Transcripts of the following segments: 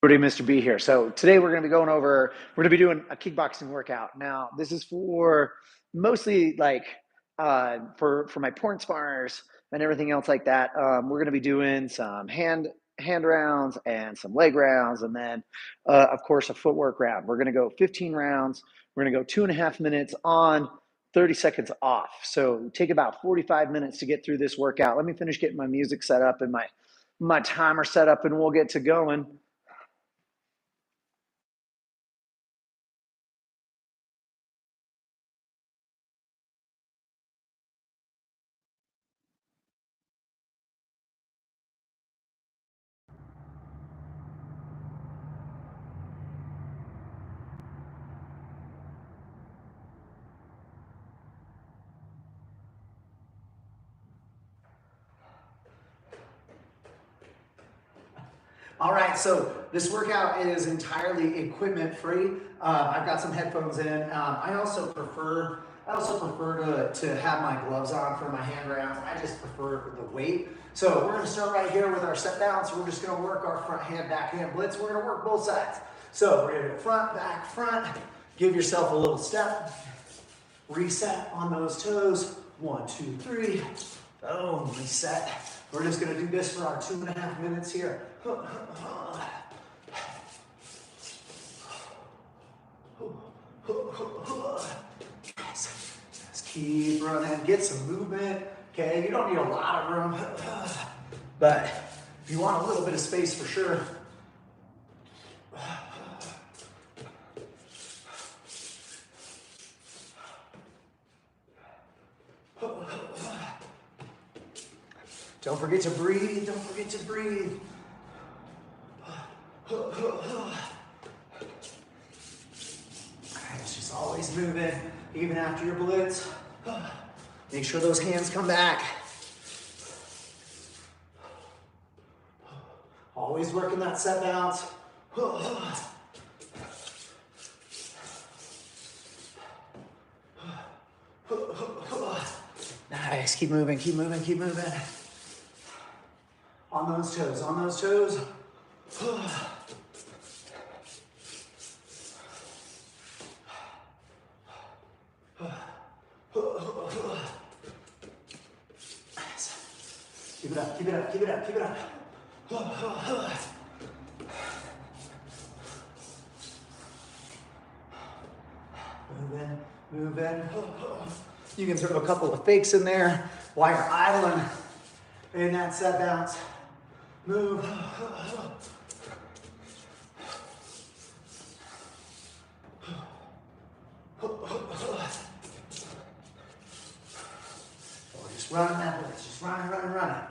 Everybody, Mr. B here. So today we're going to be we're going to be doing a kickboxing workout. Now, this is for mostly like for my porn sparrers and everything else like that. We're going to be doing some hand rounds and some leg rounds, and then of course a footwork round. We're going to go 15 rounds. We're going to go 2.5 minutes on, 30 seconds off. So take about 45 minutes to get through this workout. Let me finish getting my music set up and my timer set up, and we'll get to going. All right, so this workout is entirely equipment free. I've got some headphones in. I also prefer to have my gloves on for my hand rounds. I just prefer the weight. So we're gonna start right here with our set down. So we're just gonna work our front hand, back hand blitz. We're gonna work both sides. So we're gonna go front, back, front. Give yourself a little step. Reset on those toes. 1, 2, 3. Boom, reset. We're just gonna do this for our 2.5 minutes here. Just keep running, get some movement. Okay, you don't need a lot of room, but if you want a little bit of space for sure. Don't forget to breathe, don't forget to breathe. It's just always moving, even after your blitz. Make sure those hands come back. Always working that set bounce. Nice, keep moving, keep moving, keep moving. On those toes, on those toes. Keep it up, keep it up, keep it up, keep it up. Moving, moving. You can throw a couple of fakes in there while you're idling in that set bounce. Move. Just running that blitz, just running, running, running.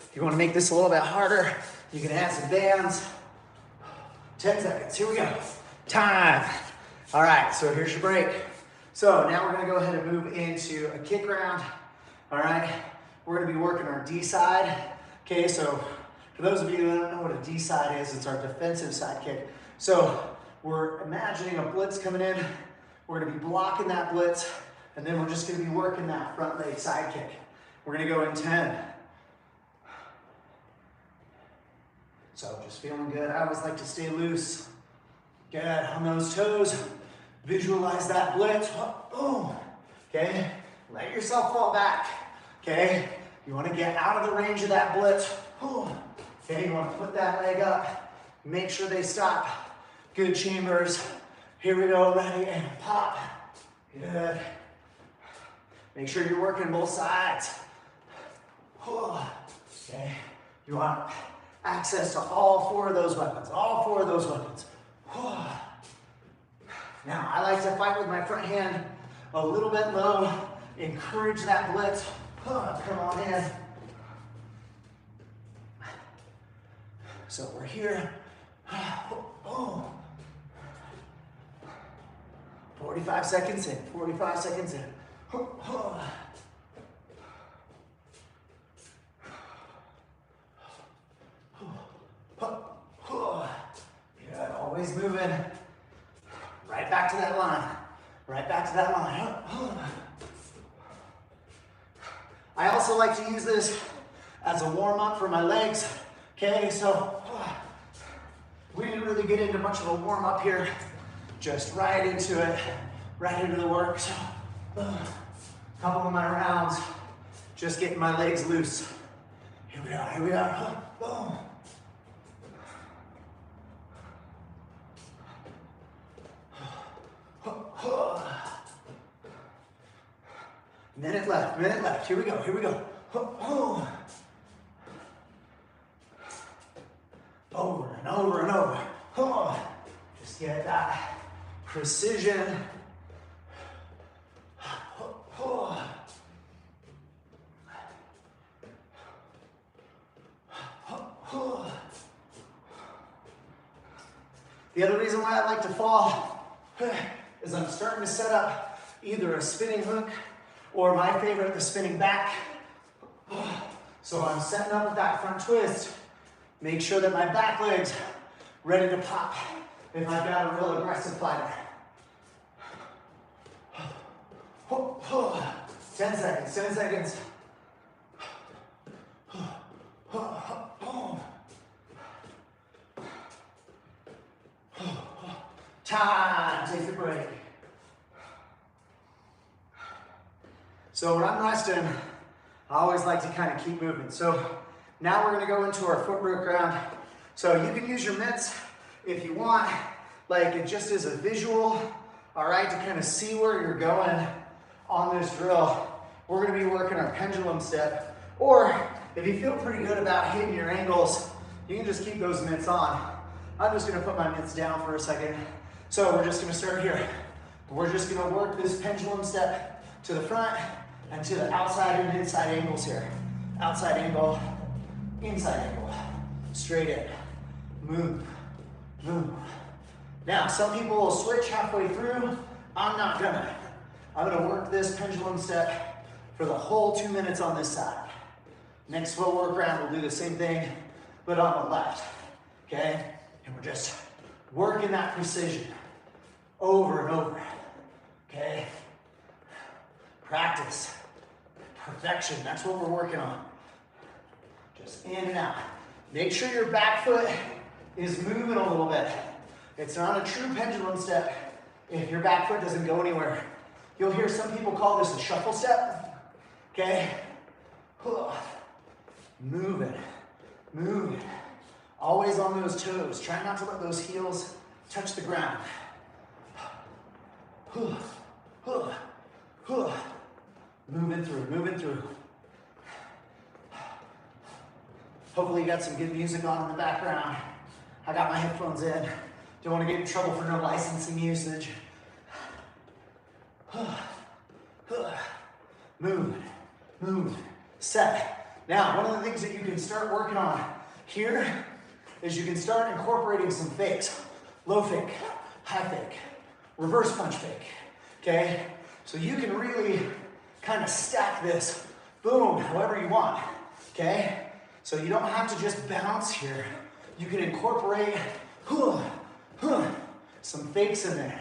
If you want to make this a little bit harder, you can add some bands. 10 seconds, here we go. Time. All right, so here's your break. So now we're gonna go ahead and move into a kick round. All right, we're gonna be working our D side. Okay, so for those of you who don't know what a D side is, it's our defensive side kick. So we're imagining a blitz coming in. We're gonna be blocking that blitz, and then we're just gonna be working that front leg side kick. We're gonna go in 10. So just feeling good. I always like to stay loose. Good on those toes. Visualize that blitz. Boom. Okay. Let yourself fall back. Okay. You want to get out of the range of that blitz. Okay. You want to put that leg up. Make sure they stop. Good chambers. Here we go. Ready and pop. Good. Make sure you're working both sides. Okay. You want access to all 4 of those weapons. All 4 of those weapons. Now, I like to fight with my front hand a little bit low. Encourage that blitz. Come on in. So we're here. 45 seconds in. 45 seconds in. Right back to that line. Right back to that line. I also like to use this as a warm-up for my legs. Okay, so we didn't really get into much of a warm-up here. Just right into it, right into the work. So, couple of my rounds, just getting my legs loose. Here we are, here we are. Boom. Minute left. Here we go, here we go. Over and over and over. Just get that precision. The other reason why I like to fall is I'm starting to set up either a spinning hook or my favorite, the spinning back. So I'm setting up with that front twist. Make sure that my back leg's ready to pop if I've got a real aggressive fighter. 10 seconds, 10 seconds. Time, take a break. So when I'm resting, I always like to kind of keep moving. So now we're gonna go into our footwork round. So you can use your mitts if you want, like it just is a visual, all right, to kind of see where you're going on this drill. We're gonna be working our pendulum step, or if you feel pretty good about hitting your angles, you can just keep those mitts on. I'm just gonna put my mitts down for a second. So we're just gonna start here. We're just gonna work this pendulum step to the front and to the outside and inside angles here. Outside angle, inside angle, straight in, move, move. Now, some people will switch halfway through. I'm not gonna. I'm gonna work this pendulum step for the whole 2 minutes on this side. Next footwork round, we'll do the same thing, but on the left, okay? And we're just working that precision over and over, okay? Practice, perfection, that's what we're working on. Just in and out. Make sure your back foot is moving a little bit. It's not a true pendulum step if your back foot doesn't go anywhere. You'll hear some people call this a shuffle step, okay? Move it, move it. Always on those toes. Try not to let those heels touch the ground. Moving through, moving through. Hopefully you got some good music on in the background. I got my headphones in. Don't want to get in trouble for no licensing usage. Move, move, set. Now, one of the things that you can start working on here is you can start incorporating some fakes. Low fake, high fake, reverse punch fake, okay? So you can really kind of stack this, boom, however you want, okay? So you don't have to just bounce here. You can incorporate some fakes in there.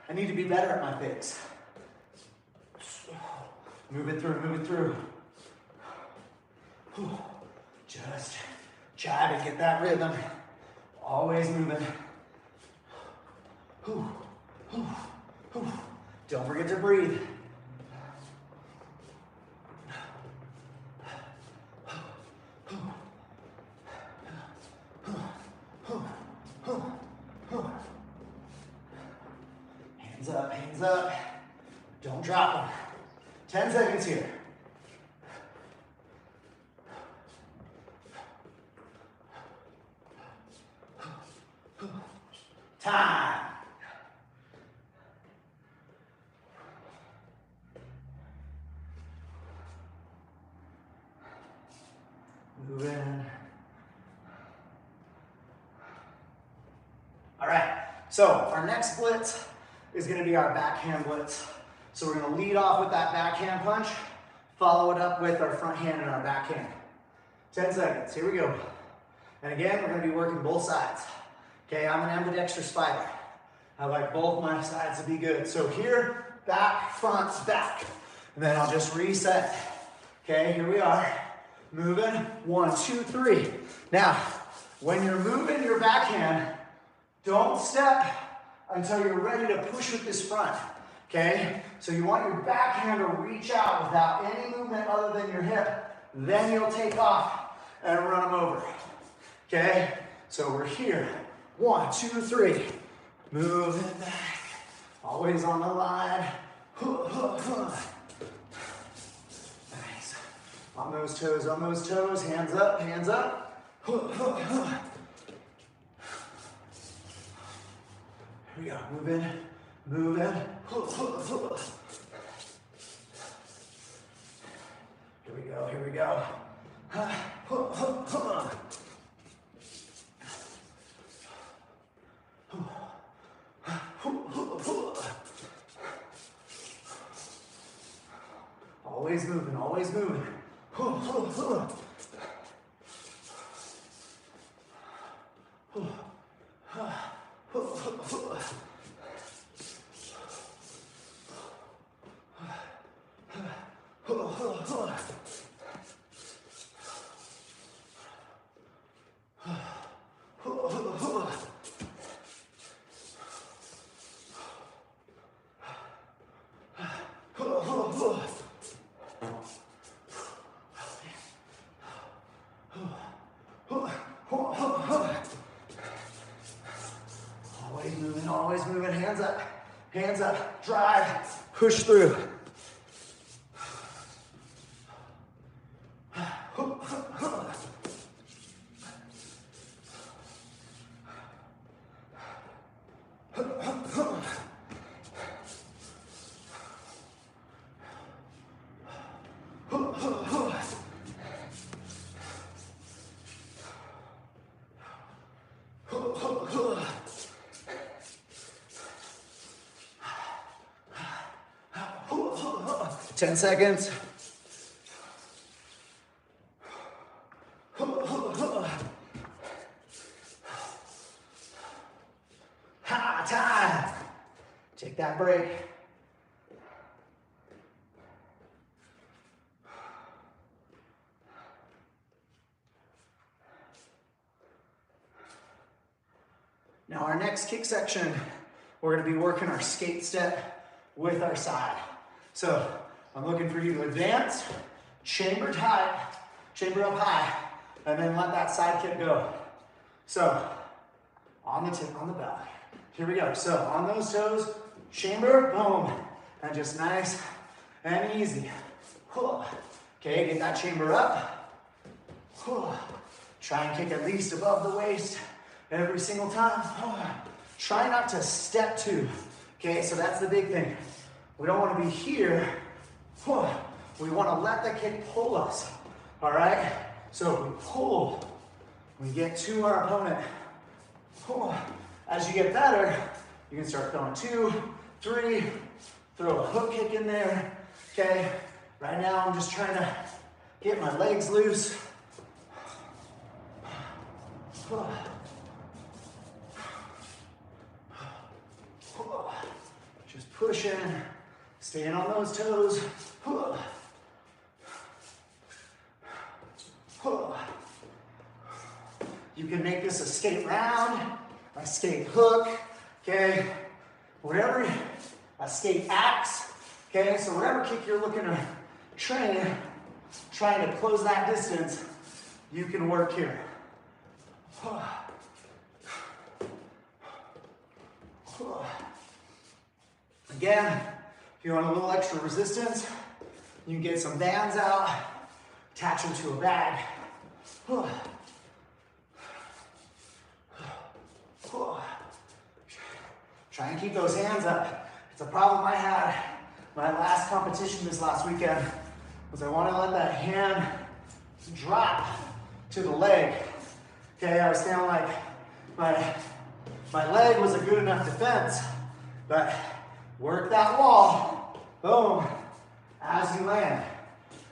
I need to be better at my fakes. Move it through, move it through. Just try to get that rhythm. Always moving. Don't forget to breathe. Hands up, hands up. Don't drop them. 10 seconds here. Time. Move in. All right, so our next blitz is going to be our backhand blitz. So we're going to lead off with that backhand punch, follow it up with our front hand and our backhand. 10 seconds, here we go. And again, we're going to be working both sides. Okay, I'm an ambidextrous fighter. I like both my sides to be good. So here, back, front, back. And then I'll just reset. Okay, here we are. Moving, 1, 2, 3. Now, when you're moving your backhand, don't step until you're ready to push with this front. Okay, so you want your backhand to reach out without any movement other than your hip. Then you'll take off and run them over. Okay, so we're here. 1, 2, 3. Moving back. Always on the line. Nice. On those toes, on those toes. Hands up, hands up. Here we go. Moving, moving. Here we go, here we go. Always moving, always moving. Always moving, hands up, drive, push through. Ten seconds. Ha, time. Take that break. Now our next kick section, we're going to be working our skate step with our side. So I'm looking for you to advance, chamber tight, chamber up high, and then let that side kick go. So on the tip, on the belly. Here we go. So on those toes, chamber, boom, and just nice and easy. Okay, get that chamber up. Try and kick at least above the waist every single time. Try not to step two. Okay, so that's the big thing. We don't want to be here. We want to let the kick pull us. All right? So we pull, we get to our opponent. As you get better, you can start throwing 2, 3, throw a hook kick in there. Okay? Right now I'm just trying to get my legs loose. Just pushing, staying on those toes. You can make this a skate round, a skate hook, okay? Whatever, a skate axe, okay? So whatever kick you're looking to train, trying to close that distance, you can work here. Again, if you want a little extra resistance, you can get some bands out, attach them to a bag. Try and keep those hands up. It's a problem I had my last competition this last weekend, was I wanted to let that hand drop to the leg. Okay, I was feeling like my leg was a good enough defense, but work that wall, boom, as you land.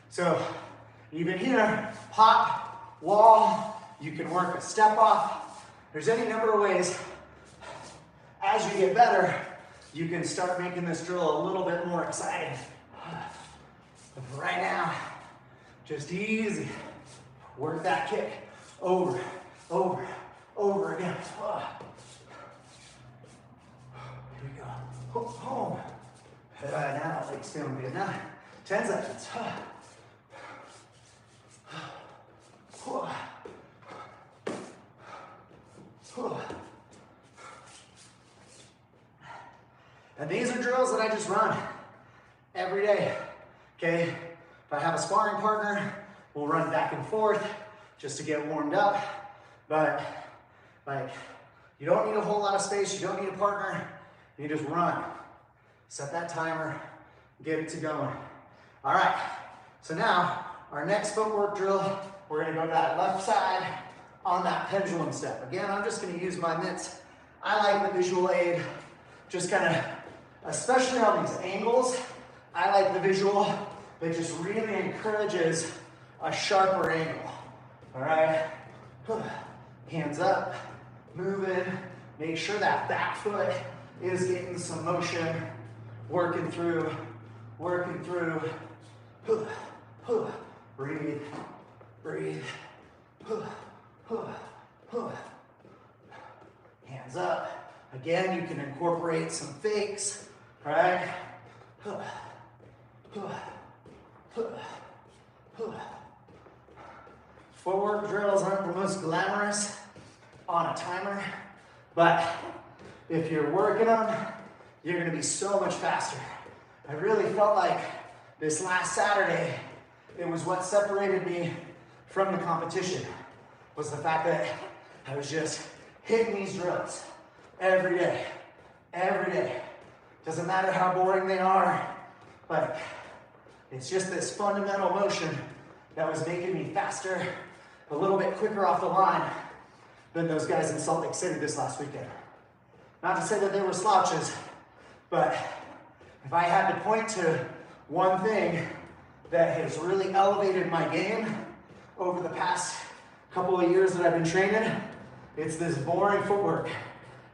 So even here, pop, wall, you can work a step off. There's any number of ways as you get better, you can start making this drill a little bit more exciting. But for right now, just easy. Work that kick over, over, over again. Here we go. Home. Now, legs feeling good. Now, 10 seconds. And these are drills that I just run every day, okay? If I have a sparring partner, we'll run back and forth just to get warmed up. But like, you don't need a whole lot of space, you don't need a partner, you just run. Set that timer, get it to going. All right, so now our next footwork drill, we're gonna go to that left side on that pendulum step. Again, I'm just gonna use my mitts. I like the visual aid, just kind of, especially on these angles, I like the visual that just really encourages a sharper angle. All right, hands up, moving, make sure that back foot is getting some motion, working through, breathe, breathe, hands up. Again, you can incorporate some fakes, right? Footwork drills aren't the most glamorous on a timer, but if you're working them, you're gonna be so much faster. I really felt like this last Saturday, it was what separated me from the competition, was the fact that I was just hitting these drills every day, every day. Doesn't matter how boring they are, but it's just this fundamental motion that was making me faster, a little bit quicker off the line than those guys in Salt Lake City this last weekend. Not to say that they were slouches, but if I had to point to one thing that has really elevated my game over the past couple of years that I've been training, it's this boring footwork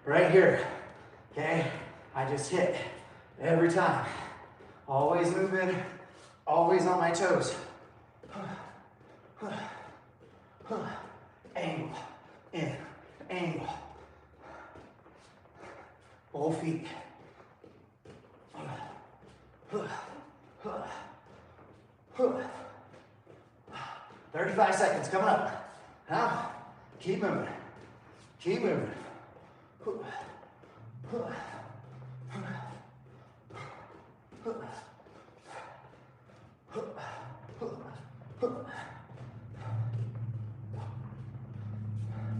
right here, okay? I just hit every time. Always moving, always on my toes. Angle, in, angle. Both feet. 35 seconds coming up. Now, keep moving. Keep moving.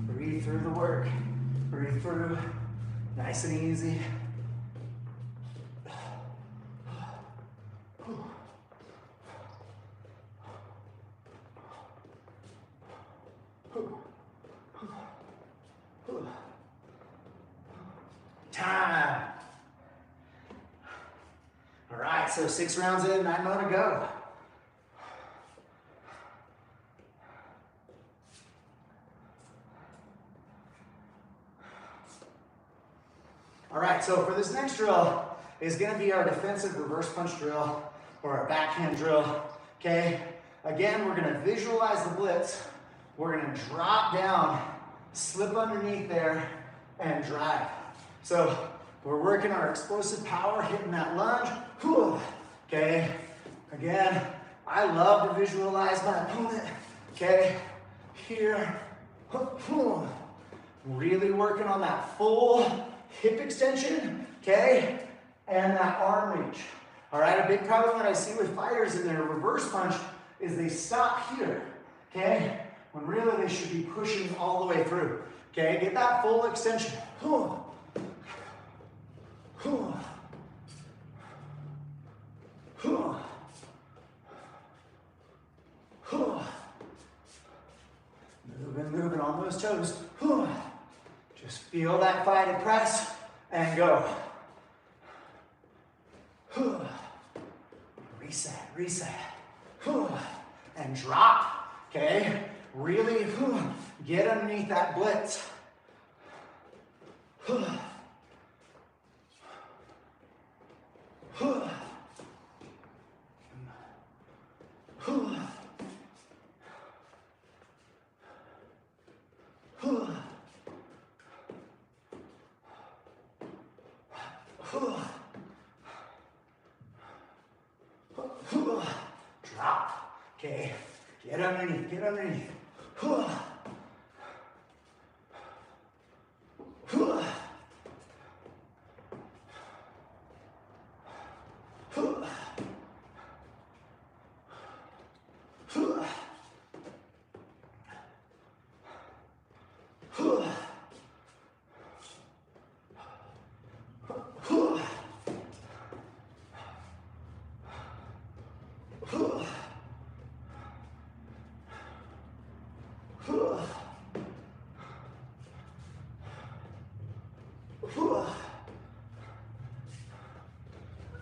Breathe through the work. Breathe through. Nice and easy. Time. All right, so 6 rounds in, 9 more to go. All right, so for this next drill is gonna be our defensive reverse punch drill or our backhand drill, okay? Again, we're gonna visualize the blitz. We're gonna drop down, slip underneath there, and drive. So we're working our explosive power, hitting that lunge, okay? Again, I love to visualize my opponent, okay? Here, really working on that full hip extension, okay? And that arm reach. All right, a big problem that I see with fighters in their reverse punch is they stop here, okay? When really they should be pushing all the way through, okay? Get that full extension. Moving on those toes. Just feel that fighting press and go. Reset. And drop, okay? Really get underneath that blitz. Drop. Okay. Get underneath. Get underneath.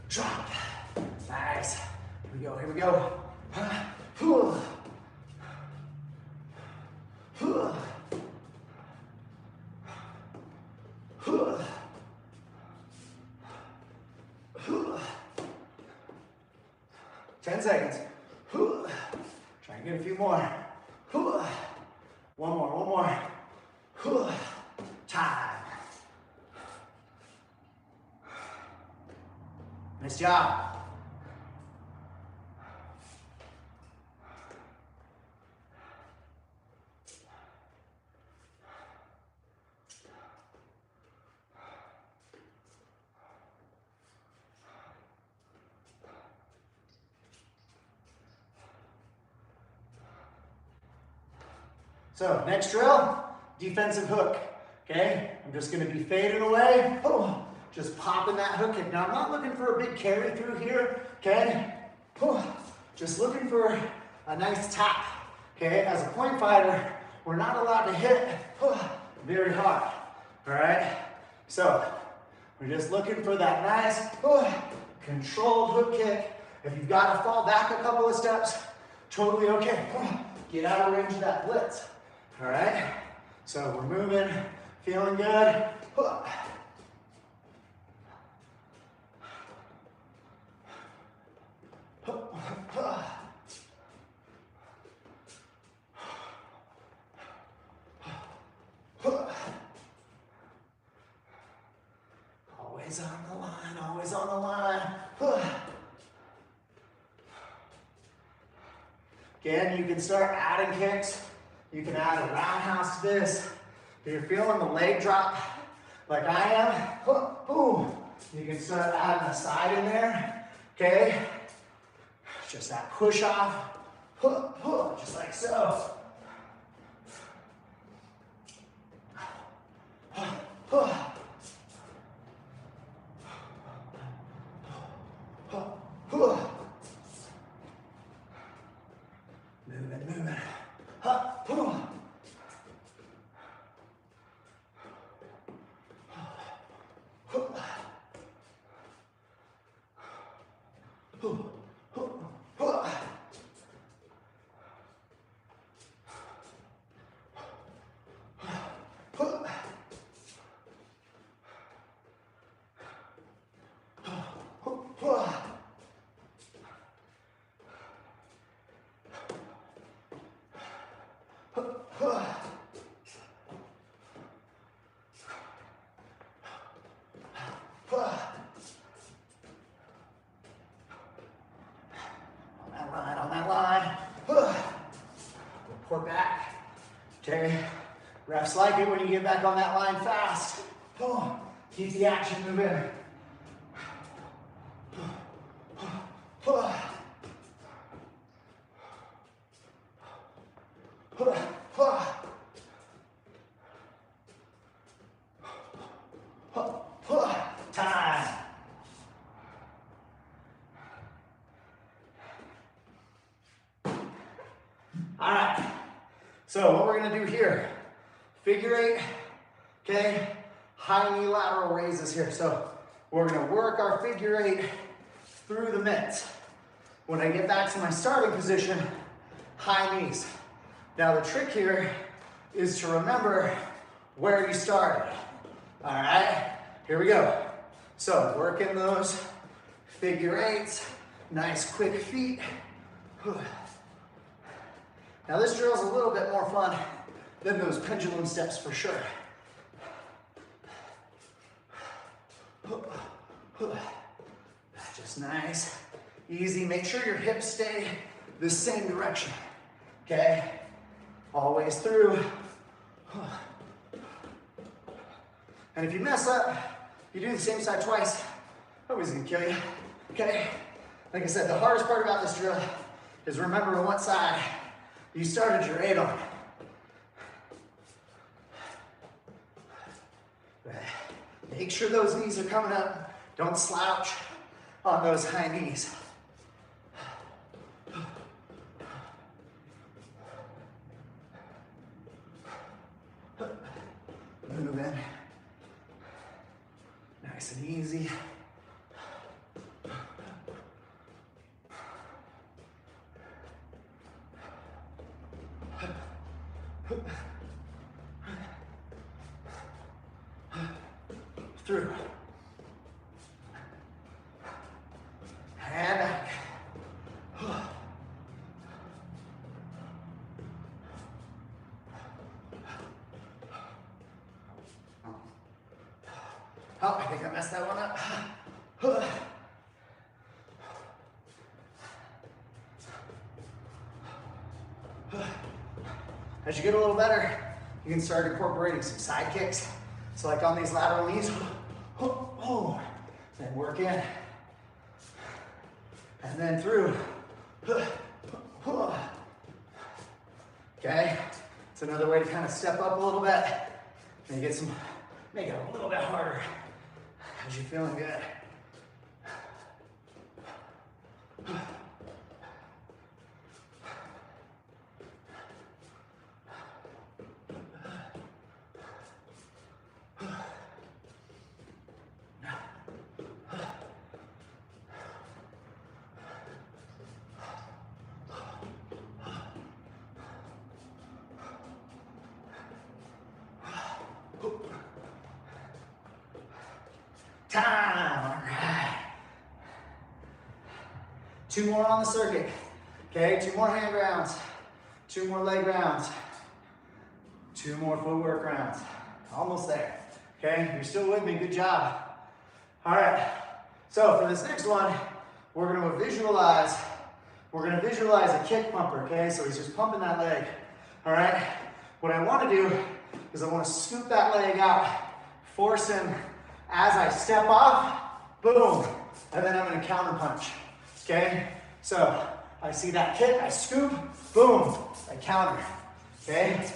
Drop. Nice. Here we go. Here we go. Ten seconds. Try and get a few more. One more, one more. Time. Nice job. So next drill, defensive hook, okay? I'm just gonna be fading away, just popping that hook kick. Now I'm not looking for a big carry through here, okay? Just looking for a nice tap, okay? As a point fighter, we're not allowed to hit very hard, all right? So we're just looking for that nice controlled hook kick. If you've got to fall back a couple of steps, totally okay. Get out of range of that blitz. All right, so we're moving, feeling good. Always on the line, always on the line. Again, you can start adding kicks. You can add a roundhouse to this. If you're feeling the leg drop like I am, you can start adding a side in there, okay? Just that push off, just like so. Moving, moving. On that line. Report back. Okay. Refs like it when you get back on that line fast. Keep the action moving. Time. All right, so what we're gonna do here, figure eight, okay, high knee lateral raises here. So we're gonna work our figure eight through the mitts. When I get back to my starting position, high knees. Now the trick here is to remember where you started. All right, here we go. So working those figure eights, nice quick feet. Now this drill is a little bit more fun than those pendulum steps for sure. Just nice, easy. Make sure your hips stay the same direction, okay? Always through. And if you mess up, you do the same side twice, nobody's gonna kill you, okay? Like I said, the hardest part about this drill is remembering what side you started your 8 on. Make sure those knees are coming up. Don't slouch on those high knees. Move in. Nice and easy. Through. And back. Oh, I think I messed that one up. As you get a little better, you can start incorporating some side kicks. So like on these lateral knees, then work in. And then through. Okay, it's another way to kind of step up a little bit. And you get some, make it a little bit harder as you're feeling good. Time, all right. 2 more on the circuit. Okay, 2 more hand rounds, 2 more leg rounds, 2 more footwork rounds. Almost there. Okay, you're still with me, good job. All right, so for this next one, we're gonna visualize a kick pumper, okay? So he's just pumping that leg, all right? What I wanna do is I wanna scoop that leg out, force him as I step off, boom, and then I'm gonna counter punch, okay? So I see that kick, I scoop, boom, I counter, okay?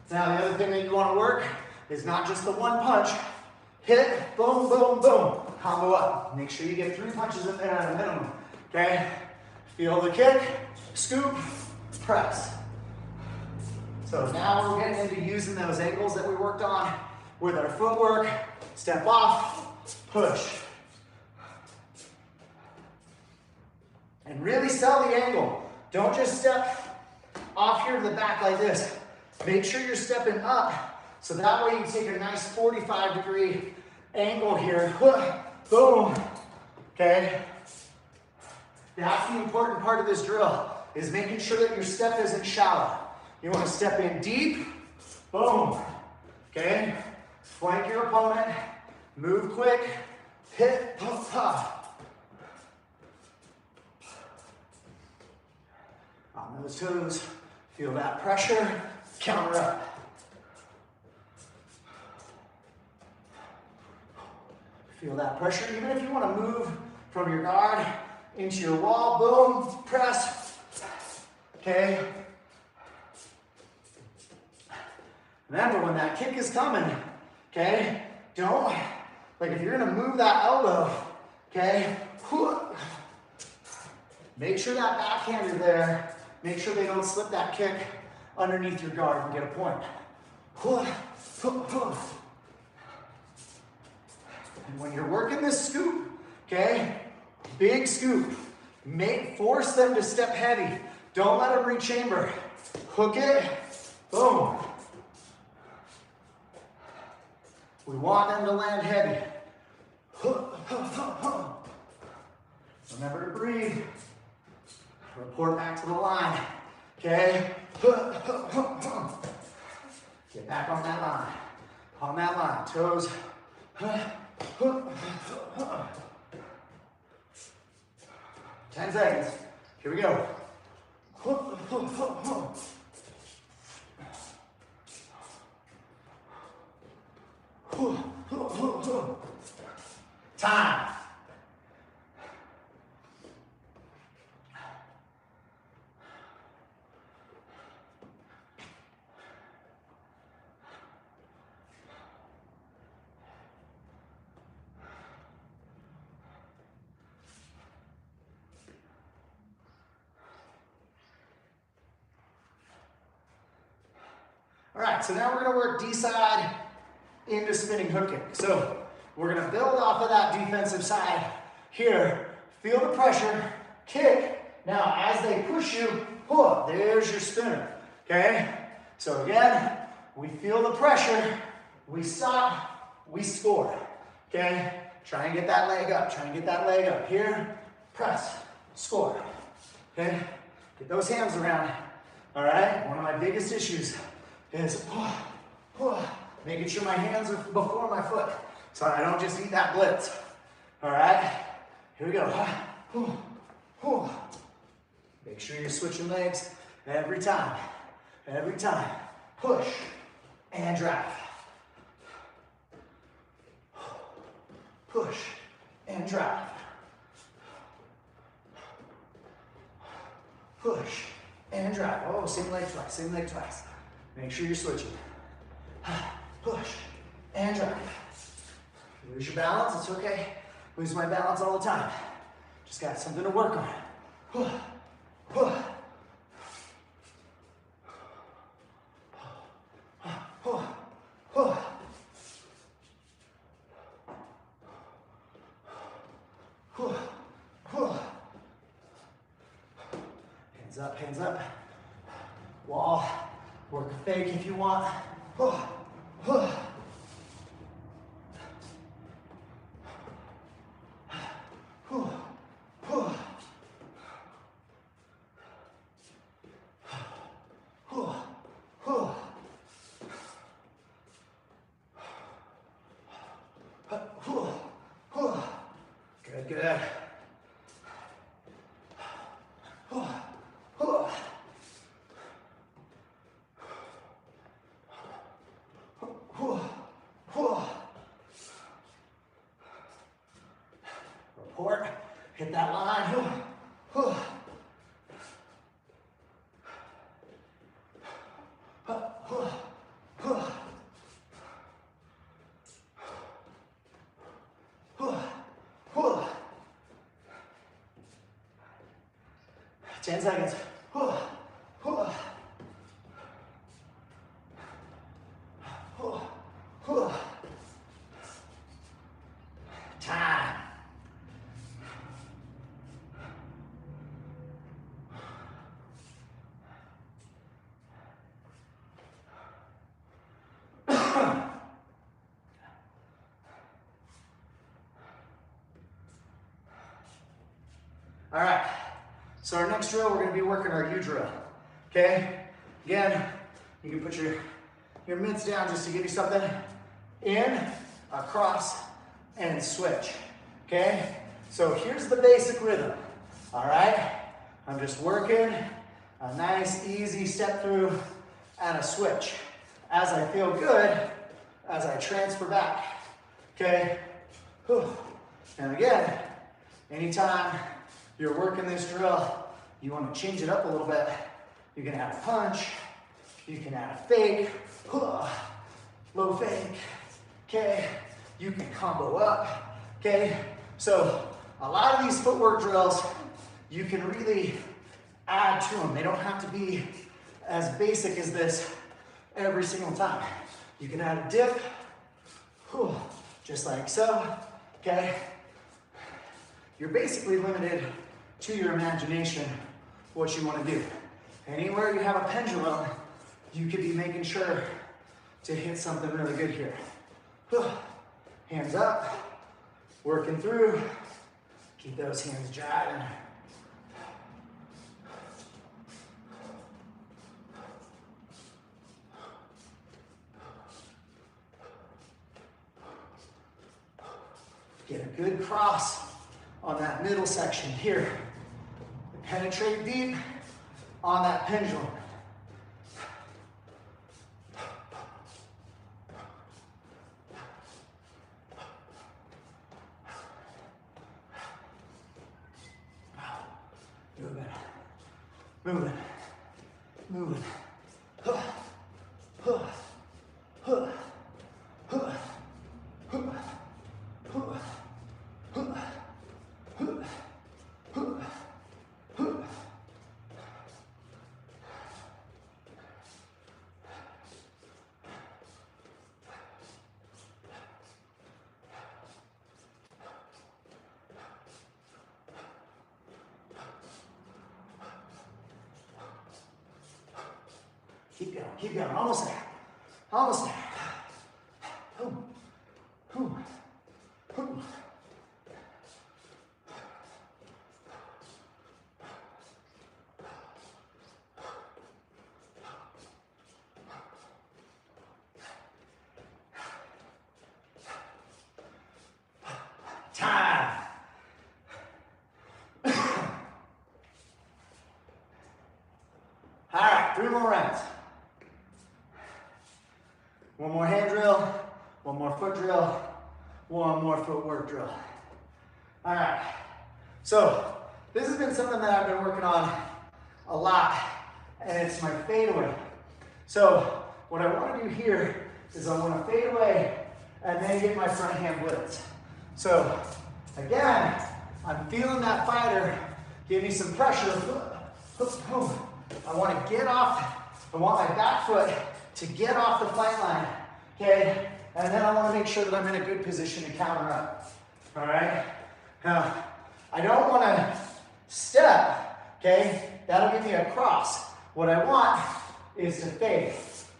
Now the other thing that you wanna work is not just the one punch, hit, boom, boom, boom, combo up. Make sure you get 3 punches in there at a minimum, okay? Feel the kick, scoop, press. So now we're getting into using those angles that we worked on with our footwork. Step off, push. And really sell the angle. Don't just step off here to the back like this. Make sure you're stepping up, so that way you take a nice 45-degree angle here. Boom, okay? That's the important part of this drill, is making sure that your step isn't shallow. You wanna step in deep, boom, okay? Flank your opponent, move quick, hit, pop. On those toes, feel that pressure, counter up. Feel that pressure, even if you want to move from your guard into your wall, boom, press, okay? Remember, when that kick is coming, okay, don't, like if you're gonna move that elbow, okay, make sure that backhand is there. Make sure they don't slip that kick underneath your guard and get a point. And when you're working this scoop, okay, big scoop, force them to step heavy. Don't let them rechamber. Hook it, boom. We want them to land heavy. Remember to breathe. Report back to the line, okay? Get back on that line. On that line, toes. 10 seconds. Here we go. Time. All right, so now we're gonna work D-side into spinning hook kick. So we're gonna build off of that defensive side here. Feel the pressure, kick. Now as they push you, there's your spinner, okay? So again, we feel the pressure, we stop, we score, okay? Try and get that leg up, try and get that leg up. Here, press, score, okay? Get those hands around, all right? One of my biggest issues is making sure my hands are before my foot so I don't just eat that blitz. All right, here we go. Make sure you're switching legs every time. Every time. Push and drive. Push and drive. Push and drive. Oh, same leg twice, same leg twice. Make sure you're switching. Push and drive. If you lose your balance, it's okay. Lose my balance all the time. Just got something to work on. Hands up, hands up. Wall. Work a fake if you want. Good, good. Report, hit that line. Ten seconds. Time. All right, so our next drill, we're gonna be working our U drill, okay? Again, you can put your mitts down just to give you something. In, across, and switch, okay? So here's the basic rhythm, all right? I'm just working a nice, easy step through and a switch. As I feel good, as I transfer back, okay? And again, anytime you're working this drill, you want to change it up a little bit. You can add a punch, you can add a fake, low fake, okay? You can combo up, okay? So a lot of these footwork drills, you can really add to them. They don't have to be as basic as this every single time. You can add a dip, just like so, okay? You're basically limited to your imagination what you want to do. Anywhere you have a pendulum, you could be making sure to hit something really good here. Hands up, working through. Keep those hands driving. Get a good cross on that middle section here. Penetrate deep on that pendulum. Moving, moving. Huh. Huh. Huh. Huh. Huh. Huh. Huh. Huh. Huh. Keep going, almost there, almost there. Boom, boom, boom. Time. All right, 3 more rounds. One more hand drill, one more foot drill, one more footwork drill. All right, so this has been something that I've been working on a lot, and it's my fadeaway. So what I want to do here is I want to fade away and then get my front hand blitz. So again, I'm feeling that fighter give me some pressure. I want to get off, I want my back foot to get off the fight line, okay? And then I want to make sure that I'm in a good position to counter up, all right? Now, I don't want to step, okay? That'll give me a cross. What I want is to fade,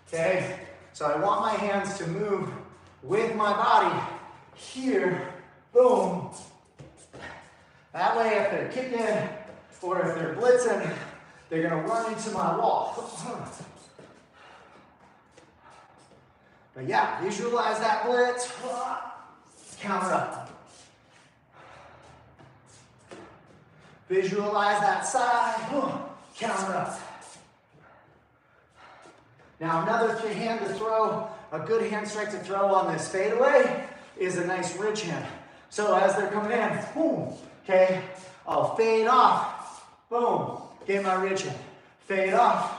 okay? So I want my hands to move with my body here, boom. That way, if they're kicking or if they're blitzing, they're gonna run into my wall. But yeah, visualize that blitz, counter up. Visualize that side, counter up. Now another hand to throw, a good hand strike to throw on this fadeaway is a nice ridge hand. So as they're coming in, boom, okay, I'll fade off, boom, get my ridge hand. Fade off,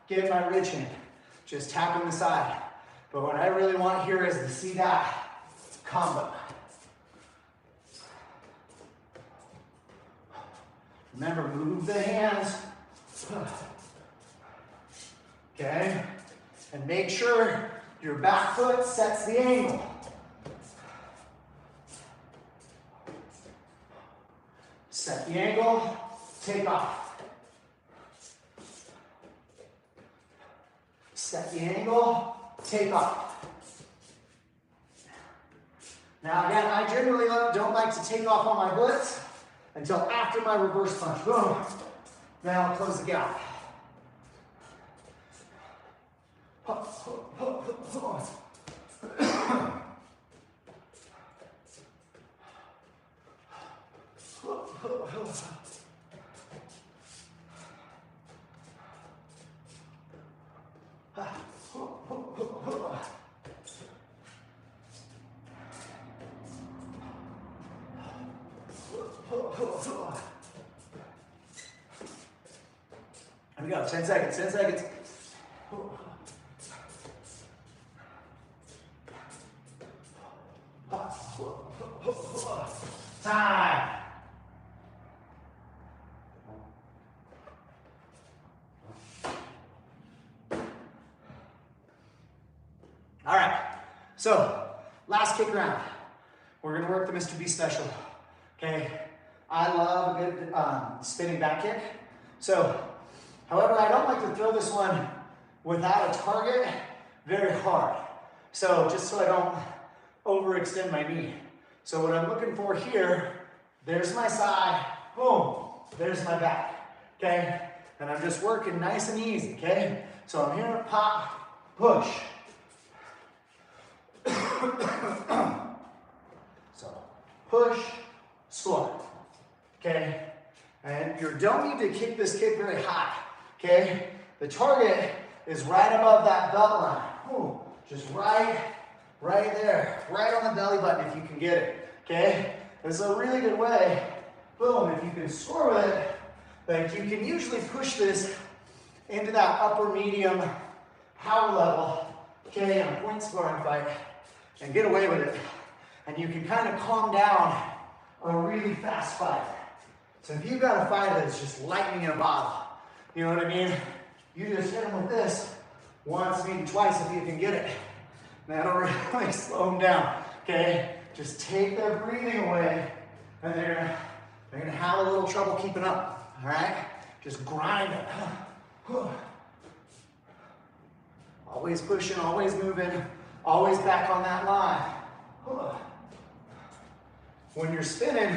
get my ridge hand. Just tapping the side. But what I really want here is to see that combo. Remember, move the hands. Okay? And make sure your back foot sets the angle. Set the angle, take off. Set the angle, take off. Now again, I generally don't like to take off on my blitz until after my reverse punch. Boom. Then I'll close the gap. Here we go, 10 seconds, 10 seconds. Time. All right, so last kick round. We're gonna work the Mr. B special, okay? I love a good spinning back kick. So, however, I don't like to throw this one without a target very hard. So, just so I don't overextend my knee. So what I'm looking for here, there's my side, boom, there's my back, okay? And I'm just working nice and easy, okay? So I'm here, pop, push. So push, squat, okay? And you don't need to kick this kick very high, okay? The target is right above that belt line. Ooh, just right there, right on the belly button if you can get it, okay? This is a really good way, boom, if you can score with it, like you can usually push this into that upper medium power level, okay, in a point scoring fight, and get away with it. And you can kind of calm down a really fast fight. So if you've got a fight that's just lightning in a bottle, you know what I mean? You just hit them with this once, maybe twice if you can get it. That'll really slow them down, okay? Just take their breathing away, and they're gonna have a little trouble keeping up, all right? Just grind it. Always pushing, always moving, always back on that line. When you're spinning,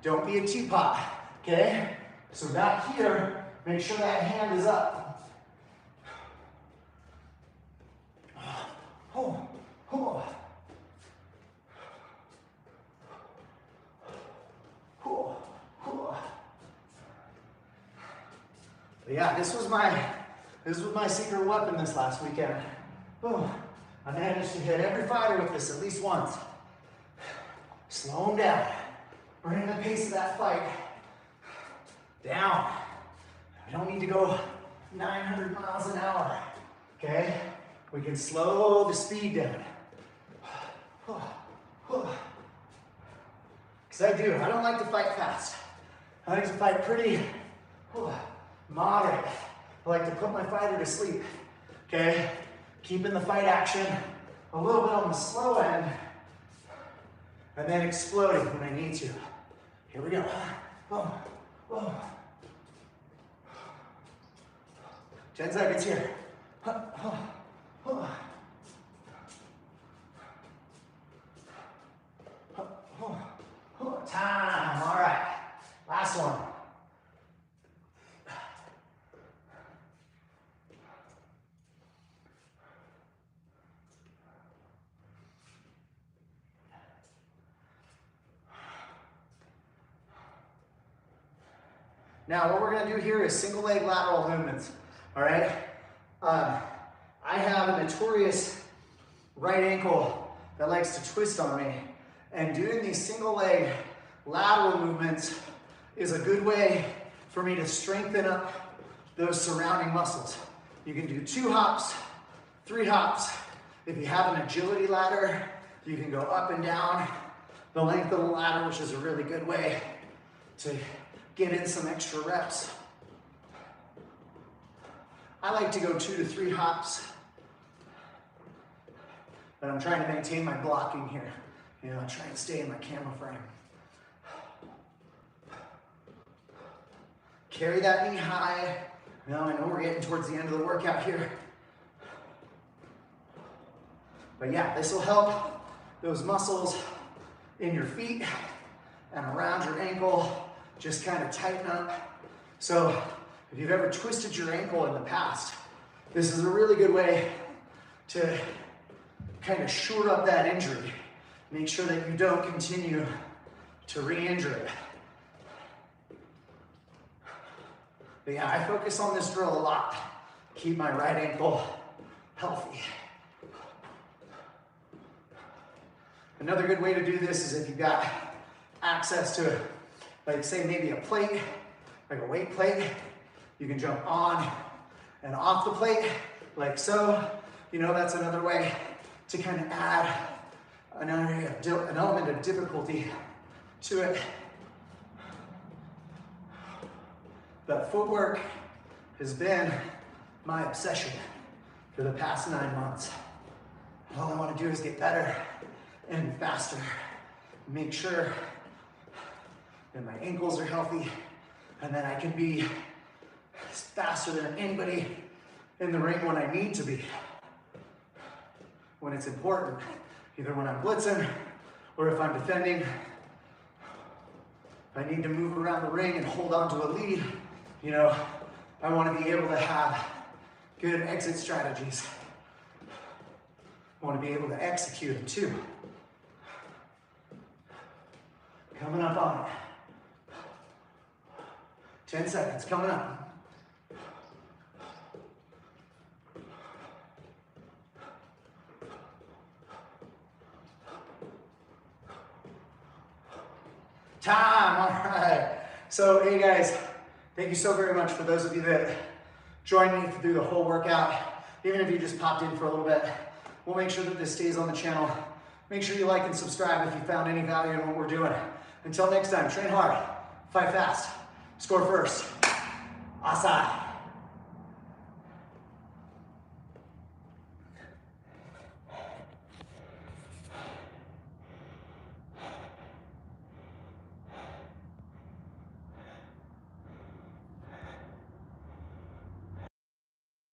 don't be a teapot, okay? So back here, make sure that hand is up. Yeah, this was my secret weapon this last weekend. I managed to hit every fighter with this at least once. Slow them down. Bring the pace of that fight down. We don't need to go 900 miles an hour, okay? We can slow the speed down. Because I don't like to fight fast. I like to fight pretty moderate. I like to put my fighter to sleep, okay? Keeping the fight action a little bit on the slow end, and then exploding when I need to. Here we go. 10 seconds here. Time, all right. Last one. Now, what we're gonna do here is single leg lateral movements, all right? I have a notorious right ankle that likes to twist on me, and doing these single leg lateral movements is a good way for me to strengthen up those surrounding muscles. You can do 2 hops, 3 hops. If you have an agility ladder, you can go up and down the length of the ladder, which is a really good way to get in some extra reps. I like to go 2 to 3 hops, but I'm trying to maintain my blocking here. You know, trying to stay in my camera frame. Carry that knee high. Now I know we're getting towards the end of the workout here. But yeah, this will help those muscles in your feet and around your ankle just kind of tighten up. So if you've ever twisted your ankle in the past, this is a really good way to kind of shore up that injury. Make sure that you don't continue to re-injure it. But yeah, I focus on this drill a lot. Keep my right ankle healthy. Another good way to do this is if you've got access to, like say maybe a plate, like a weight plate, you can jump on and off the plate, like so. You know, that's another way to kind of add an element of difficulty to it. But footwork has been my obsession for the past 9 months. All I want to do is get better and faster. Make sure that my ankles are healthy and that I can be faster than anybody in the ring when I need to be. When it's important, either when I'm blitzing or if I'm defending. If I need to move around the ring and hold on to a lead, you know, I want to be able to have good exit strategies. I want to be able to execute them too. Coming up on it. 10 seconds, coming up. Time, all right. So, hey guys, thank you so very much for those of you that joined me through the whole workout. Even if you just popped in for a little bit, we'll make sure that this stays on the channel. Make sure you like and subscribe if you found any value in what we're doing. Until next time, train hard, fight fast, score first. Asai.